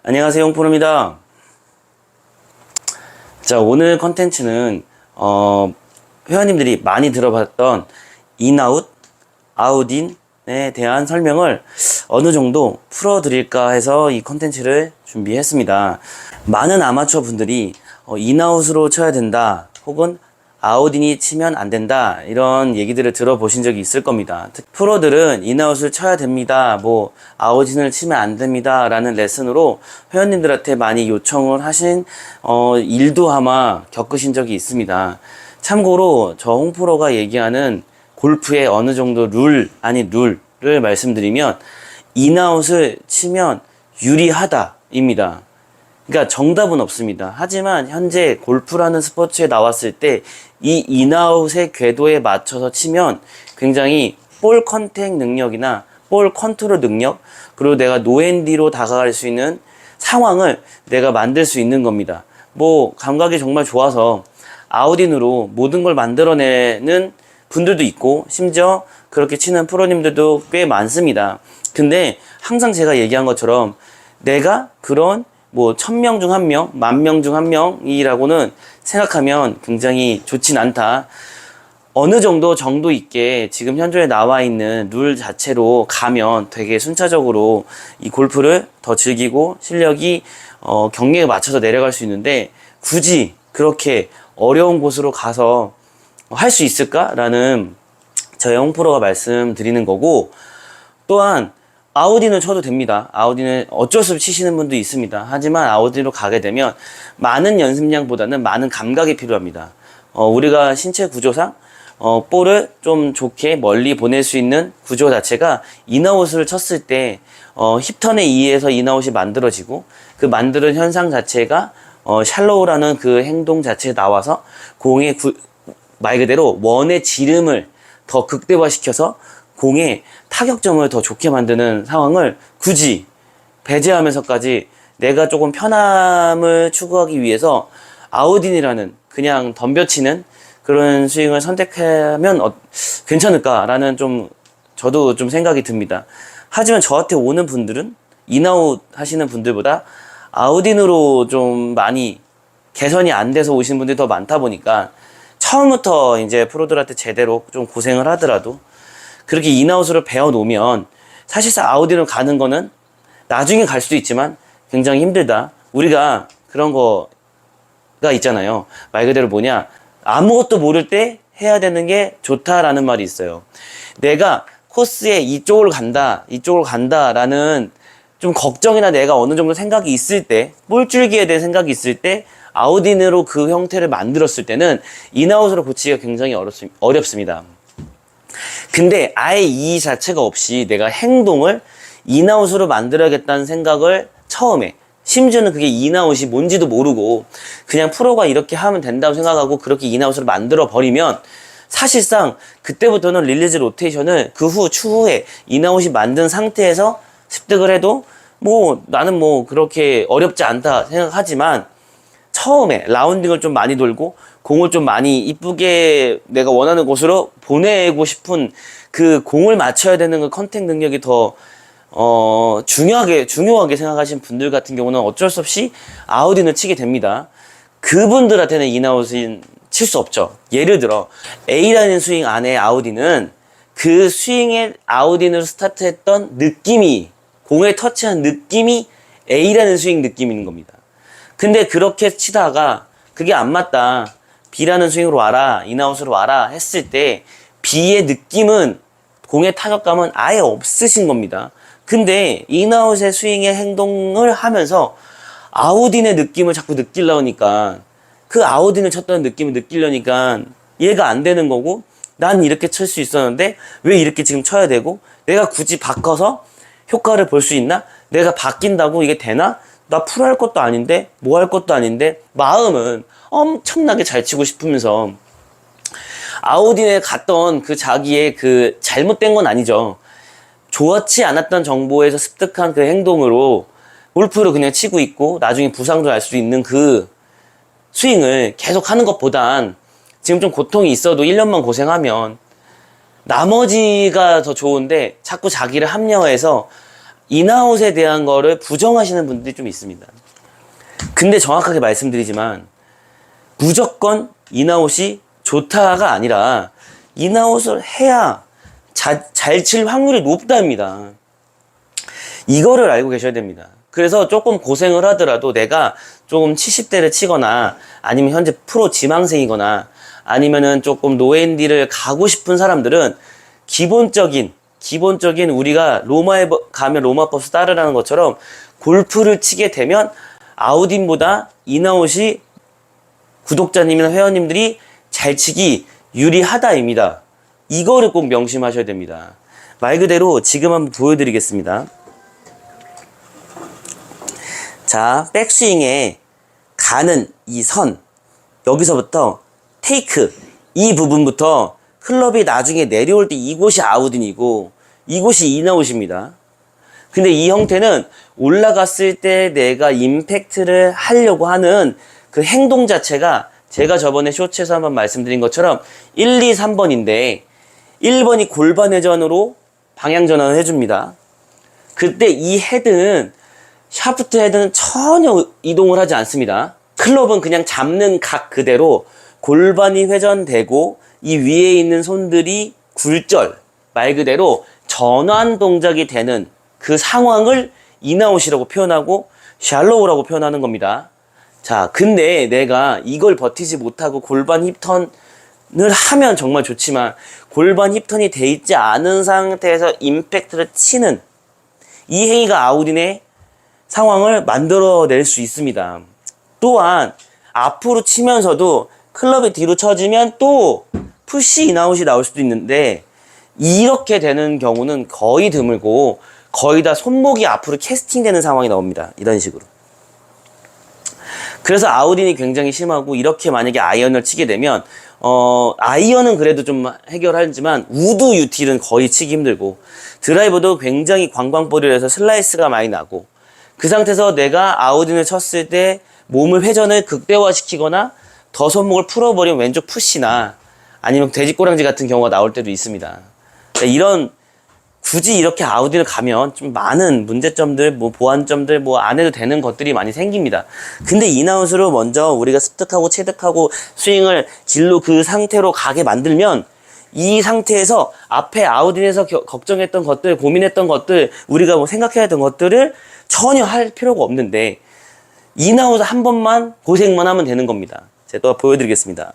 안녕하세요, 홍프로입니다. 자, 오늘 컨텐츠는 회원님들이 많이 들어봤던 인아웃, 아웃인에 대한 설명을 어느 정도 풀어드릴까 해서 이 컨텐츠를 준비했습니다. 많은 아마추어 분들이 인아웃으로 쳐야 된다, 혹은 아웃인이 치면 안 된다, 이런 얘기들을 들어보신 적이 있을 겁니다. 프로들은 인아웃을 쳐야 됩니다, 뭐 아웃인을 치면 안 됩니다 라는 레슨으로 회원님들한테 많이 요청을 하신 일도 아마 겪으신 적이 있습니다. 참고로 저 홍프로가 얘기하는 골프의 어느 정도 룰 아닌 룰을 말씀드리면, 인아웃을 치면 유리하다 입니다. 그러니까 정답은 없습니다. 하지만 현재 골프라는 스포츠에 나왔을 때 이 인아웃의 궤도에 맞춰서 치면 굉장히 볼 컨택 능력이나 볼 컨트롤 능력, 그리고 내가 노앤디로 다가갈 수 있는 상황을 내가 만들 수 있는 겁니다. 뭐 감각이 정말 좋아서 아웃인으로 모든 걸 만들어내는 분들도 있고, 심지어 그렇게 치는 프로님들도 꽤 많습니다. 근데 항상 제가 얘기한 것처럼 내가 그런 뭐 1000명 중 1명, 10,000명 중 1명이라고는 생각하면 굉장히 좋진 않다. 어느 정도 있게 지금 현존에 나와 있는 룰 자체로 가면 되게 순차적으로 이 골프를 더 즐기고 실력이 경기에 맞춰서 내려갈 수 있는데, 굳이 그렇게 어려운 곳으로 가서 할 수 있을까라는 저희 홍프로가 말씀드리는 거고, 또한 아웃인을 쳐도 됩니다. 아웃인을 어쩔 수 없이 치시는 분도 있습니다. 하지만 아웃인으로 가게 되면 많은 연습량보다는 많은 감각이 필요합니다. 우리가 신체 구조상 볼을 좀 좋게 멀리 보낼 수 있는 구조 자체가 인아웃을 쳤을 때 힙턴에 의해서 인아웃이 만들어지고, 그 만드는 현상 자체가 샬로우라는 그 행동 자체에 나와서 공의 말 그대로 원의 지름을 더 극대화시켜서 공의 타격점을 더 좋게 만드는 상황을 굳이 배제하면서까지 내가 조금 편함을 추구하기 위해서 아웃인이라는 그냥 덤벼치는 그런 스윙을 선택하면 괜찮을까라는 저도 좀 생각이 듭니다. 하지만 저한테 오는 분들은 인아웃 하시는 분들보다 아웃인으로 좀 많이 개선이 안 돼서 오시는 분들이 더 많다 보니까, 처음부터 이제 프로들한테 제대로 좀 고생을 하더라도 그렇게 인아웃으로 배워놓으면 사실상 아웃인으로 가는 거는 나중에 갈 수도 있지만 굉장히 힘들다. 우리가 그런 거가 있잖아요. 말 그대로 뭐냐, 아무것도 모를 때 해야 되는 게 좋다라는 말이 있어요. 내가 코스에 이쪽으로 간다 라는 좀 걱정이나 내가 어느 정도 생각이 있을 때, 볼줄기에 대한 생각이 있을 때 아웃인으로 그 형태를 만들었을 때는 인아웃으로 고치기가 굉장히 어렵습니다. 근데 아예 이 자체가 없이 내가 행동을 인아웃으로 만들어야겠다는 생각을 처음에, 심지어는 그게 인아웃이 뭔지도 모르고 그냥 프로가 이렇게 하면 된다고 생각하고 그렇게 인아웃으로 만들어 버리면, 사실상 그때부터는 릴리즈 로테이션을 그 후 추후에 인아웃이 만든 상태에서 습득을 해도 뭐 나는 뭐 그렇게 어렵지 않다 생각하지만, 처음에 라운딩을 좀 많이 돌고 공을 좀 많이 이쁘게 내가 원하는 곳으로 보내고 싶은 그 공을 맞춰야 되는 그 컨택 능력이 더 중요하게 생각하시는 분들 같은 경우는 어쩔 수 없이 아웃인을 치게 됩니다. 그분들한테는 인아웃인 칠 수 없죠. 예를 들어 A라는 스윙 안에 아웃인은 그 스윙의 아웃인으로 스타트했던 느낌이, 공을 터치한 느낌이 A라는 스윙 느낌인 겁니다. 근데 그렇게 치다가 그게 안 맞다, B라는 스윙으로 와라, 인아웃으로 와라 했을 때 B의 느낌은, 공의 타격감은 아예 없으신 겁니다. 근데 인아웃의 스윙의 행동을 하면서 아웃인의 느낌을 자꾸 느끼려니까, 그 아웃인을 쳤다는 느낌을 느끼려니까 이해가 안 되는 거고, 난 이렇게 칠 수 있었는데 왜 이렇게 지금 쳐야 되고, 내가 굳이 바꿔서 효과를 볼 수 있나? 내가 바뀐다고 이게 되나? 나 프로 할 것도 아닌데, 뭐 할 것도 아닌데, 마음은 엄청나게 잘 치고 싶으면서 아웃인에 갔던 그 자기의 그 잘못된 건 아니죠. 좋지 않았던 정보에서 습득한 그 행동으로 골프를 그냥 치고 있고 나중에 부상도 날 수 있는 그 스윙을 계속 하는 것보단, 지금 좀 고통이 있어도 1년만 고생하면 나머지가 더 좋은데 자꾸 자기를 합리화해서 인아웃에 대한 거를 부정하시는 분들이 좀 있습니다. 근데 정확하게 말씀드리지만 무조건 인아웃이 좋다가 아니라 인아웃을 해야 잘 칠 확률이 높답니다. 이거를 알고 계셔야 됩니다. 그래서 조금 고생을 하더라도 내가 조금 70대를 치거나 아니면 현재 프로 지망생이거나 아니면은 조금 노앤디를 가고 싶은 사람들은 기본적인 우리가 로마에 가면 로마법 따르라는 것처럼 골프를 치게 되면 아웃인보다 인아웃이 구독자님이나 회원님들이 잘 치기 유리하다입니다. 이거를 꼭 명심하셔야 됩니다. 말 그대로 지금 한번 보여드리겠습니다. 자, 백스윙에 가는 이 선, 여기서부터 테이크, 이 부분부터 클럽이 나중에 내려올 때 이곳이 아웃인이고 이곳이 인아웃입니다. 근데 이 형태는 올라갔을 때 내가 임팩트를 하려고 하는 그 행동 자체가 제가 저번에 쇼츠에서 한번 말씀드린 것처럼 1, 2, 3번인데 1번이 골반 회전으로 방향 전환을 해줍니다. 그때 이 헤드는 샤프트 헤드는 전혀 이동을 하지 않습니다. 클럽은 그냥 잡는 각 그대로 골반이 회전되고 이 위에 있는 손들이 굴절, 말 그대로 전환 동작이 되는 그 상황을 인아웃이라고 표현하고 샬로우라고 표현하는 겁니다. 자, 근데 내가 이걸 버티지 못하고 골반 힙턴을 하면 정말 좋지만 골반 힙턴이 돼 있지 않은 상태에서 임팩트를 치는 이 행위가 아웃인의 상황을 만들어낼 수 있습니다. 또한 앞으로 치면서도 클럽이 뒤로 쳐지면 또 푸시 인아웃이 나올 수도 있는데 이렇게 되는 경우는 거의 드물고 거의 다 손목이 앞으로 캐스팅되는 상황이 나옵니다. 이런 식으로. 그래서 아웃인이 굉장히 심하고 이렇게 만약에 아이언을 치게 되면 아이언은 그래도 좀 해결하지만 우드 유틸은 거의 치기 힘들고 드라이버도 굉장히 광광볼이라 해서 슬라이스가 많이 나고 그 상태에서 내가 아웃인을 쳤을 때 몸을 회전을 극대화시키거나 더 손목을 풀어버리면 왼쪽 푸시나 아니면 돼지꼬랑지 같은 경우가 나올 때도 있습니다. 이런 굳이 이렇게 아웃인을 가면 좀 많은 문제점들, 뭐 보완점들, 뭐 안 해도 되는 것들이 많이 생깁니다. 근데 인아웃으로 먼저 우리가 습득하고 체득하고 스윙을 진로 그 상태로 가게 만들면 이 상태에서 앞에 아웃인에서 걱정했던 것들, 고민했던 것들, 우리가 뭐 생각해야 했던 것들을 전혀 할 필요가 없는데 인아웃 한 번만 고생만 하면 되는 겁니다. 제가 또 보여드리겠습니다.